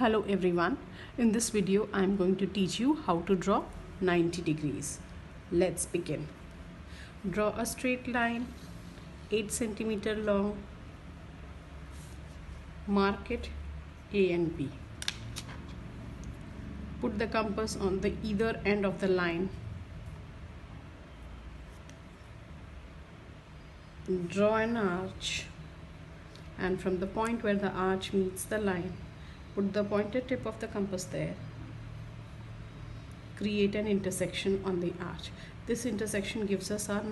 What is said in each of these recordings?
Hello everyone, in this video I am going to teach you how to draw 90 degrees. Let's begin. Draw a straight line 8 centimeter long. Mark it A and B. Put the compass on the either end of the line. Draw an arch, and from the point where the arch meets the line, put the pointed tip of the compass there. Create an intersection on the arch. This intersection gives us our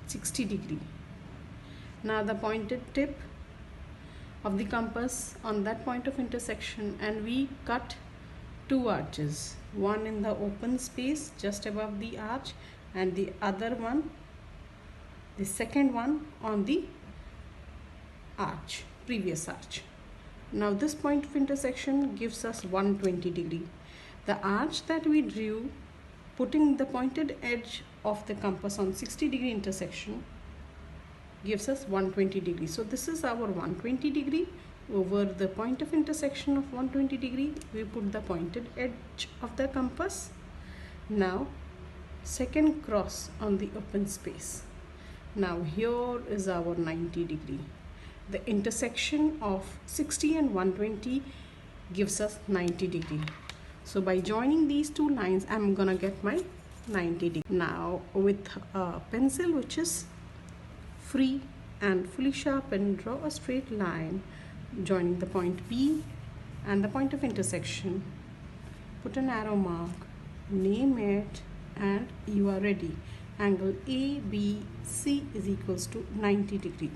60 degree. Now the pointed tip of the compass on that point of intersection, and we cut two arches. One in the open space just above the arch, and the other one, the second one, on the arch, previous arch. Now this point of intersection gives us 120 degree. The arch that we drew, putting the pointed edge of the compass on 60 degree intersection, gives us 120 degree. So this is our 120 degree. Over the point of intersection of 120 degree, we put the pointed edge of the compass. Now second cross on the open space. Now here is our 90 degree. The intersection of 60 and 120 gives us 90 degree. So by joining these two lines, I'm gonna get my 90 degree. Now with a pencil which is free and fully sharpened, draw a straight line joining the point B and the point of intersection. Put an arrow mark, name it, and you are ready. Angle ABC is equals to 90 degree.